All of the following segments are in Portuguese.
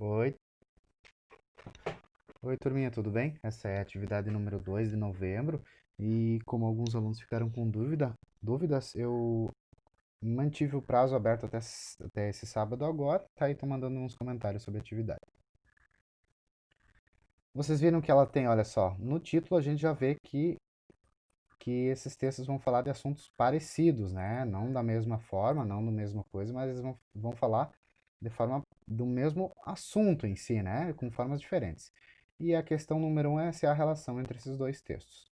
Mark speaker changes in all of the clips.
Speaker 1: Oi, oi turminha, tudo bem? Essa é a atividade número 2 de novembro e como alguns alunos ficaram com dúvidas, eu mantive o prazo aberto até esse sábado agora, tá aí, tô mandando uns comentários sobre a atividade. Vocês viram que ela tem, olha só, no título a gente já vê que esses textos vão falar de assuntos parecidos, né? Não da mesma forma, não da mesma coisa, mas eles vão falar de forma do mesmo assunto em si, né? Com formas diferentes. E a questão número um é se há relação entre esses dois textos.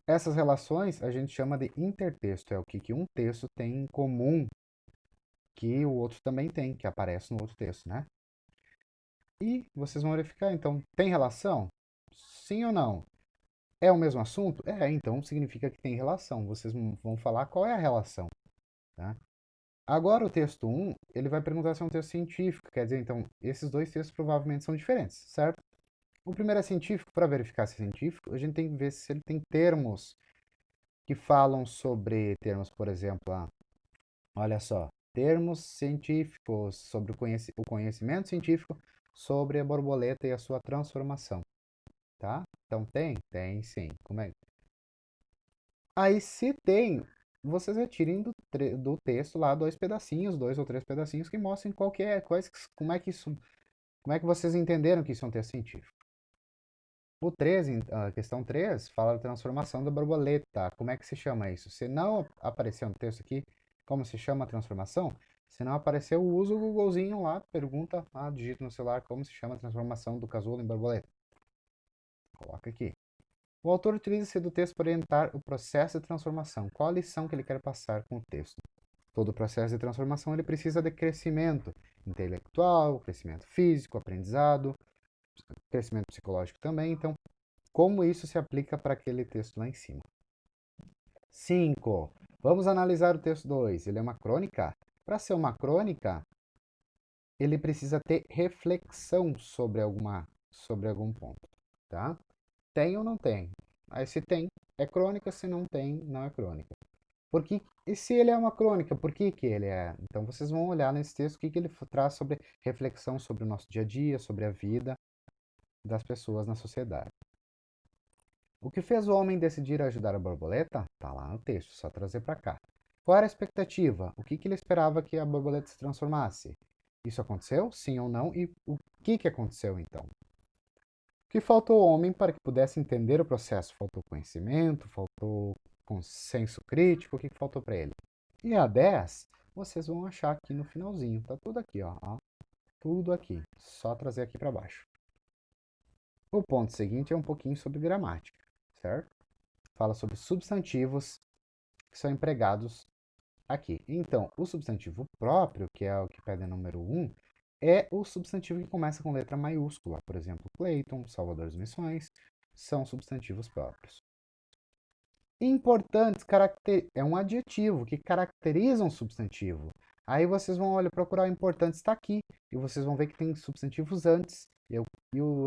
Speaker 1: Essas relações a gente chama de intertexto, é o que um texto tem em comum que o outro também tem, que aparece no outro texto, né? E vocês vão verificar, então, tem relação? Sim ou não? É o mesmo assunto? É, então significa que tem relação. Vocês vão falar qual é a relação, tá? Agora o texto um ele vai perguntar se é um texto científico, quer dizer, então, esses dois textos provavelmente são diferentes, certo? O primeiro é científico, para verificar se é científico, a gente tem que ver se ele tem termos que falam sobre termos, por exemplo, olha só, termos científicos sobre o conhecimento científico sobre a borboleta e a sua transformação, tá? Então tem sim. Como é? Aí se tem, vocês retirem do texto lá dois pedacinhos, dois ou três pedacinhos que mostrem qual que é, como é que isso, como é que vocês entenderam que isso é um texto científico. O 3, a questão 3 fala da transformação da borboleta. Como é que se chama isso? Se não apareceu no texto aqui, como se chama a transformação? Se não apareceu, usa o Googlezinho lá, pergunta, digita no celular como se chama a transformação do casulo em borboleta. Coloca aqui. O autor utiliza-se do texto para orientar o processo de transformação. Qual a lição que ele quer passar com o texto? Todo processo de transformação ele precisa de crescimento intelectual, crescimento físico, aprendizado, crescimento psicológico também. Então, como isso se aplica para aquele texto lá em cima? 5. Vamos analisar o texto 2. Ele é uma crônica. Para ser uma crônica, ele precisa ter reflexão sobre algum ponto, tá? Tem ou não tem? Aí se tem, é crônica, se não tem, não é crônica. E se ele é uma crônica, por que que ele é? Então vocês vão olhar nesse texto o que que ele traz sobre reflexão sobre o nosso dia a dia, sobre a vida das pessoas na sociedade. O que fez o homem decidir ajudar a borboleta? Tá lá no texto, só trazer para cá. Qual era a expectativa? O que que ele esperava que a borboleta se transformasse? Isso aconteceu? Sim ou não? E o que que aconteceu então? O que faltou ao homem para que pudesse entender o processo? Faltou conhecimento? Faltou consenso crítico? O que que faltou para ele? E a 10, vocês vão achar aqui no finalzinho. Tá tudo aqui, ó. Tudo aqui. Só trazer aqui para baixo. O ponto seguinte é um pouquinho sobre gramática, certo? Fala sobre substantivos que são empregados aqui. Então, o substantivo próprio, que é o que pede número um, é o substantivo que começa com letra maiúscula. Por exemplo, Clayton, Salvador das Missões, são substantivos próprios. Importantes é um adjetivo que caracteriza um substantivo. Aí vocês vão procurar o importante está aqui e vocês vão ver que tem substantivos antes.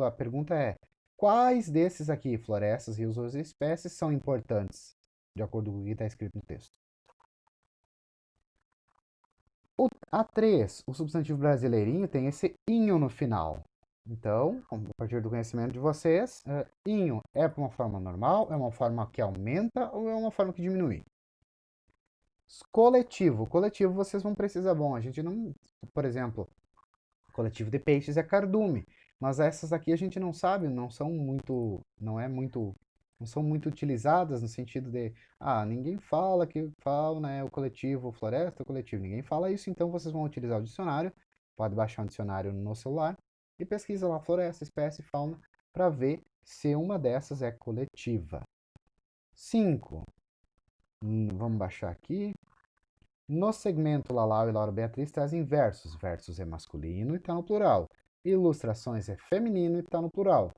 Speaker 1: A pergunta é: quais desses aqui, florestas, rios ou espécies, são importantes, de acordo com o que está escrito no texto? A 3, o substantivo brasileirinho tem esse inho no final. Então, a partir do conhecimento de vocês, inho é uma forma normal, é uma forma que aumenta ou é uma forma que diminui? Coletivo. Coletivo vocês vão precisar. Bom, a gente não. Por exemplo, coletivo de peixes é cardume. Mas essas aqui a gente não sabe, não são muito. Não é muito. Não são muito utilizadas no sentido de. Ninguém fala que fauna é o coletivo, floresta é o coletivo. Ninguém fala isso, então vocês vão utilizar o dicionário. Pode baixar um dicionário no celular e pesquisa lá floresta, espécie, fauna, para ver se uma dessas é coletiva. 5. Vamos baixar aqui. No segmento Lalau e Laura Beatriz trazem versos. Versos é masculino e está no plural. Ilustrações é feminino e está no plural.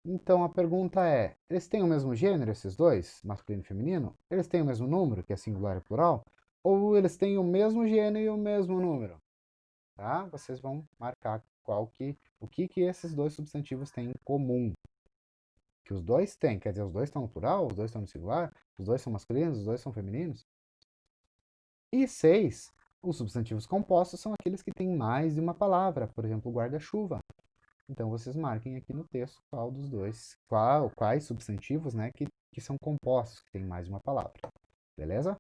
Speaker 1: Então a pergunta é: eles têm o mesmo gênero, esses dois, masculino e feminino? Eles têm o mesmo número, que é singular e plural? Ou eles têm o mesmo gênero e o mesmo número? Tá? Vocês vão marcar o que esses dois substantivos têm em comum. Que os dois têm, quer dizer, os dois estão no plural, os dois estão no singular, os dois são masculinos, os dois são femininos? E 6, Os substantivos compostos são aqueles que têm mais de uma palavra, por exemplo, guarda-chuva. Então, vocês marquem aqui no texto qual dos dois, quais substantivos, né, que são compostos, que têm mais de uma palavra. Beleza?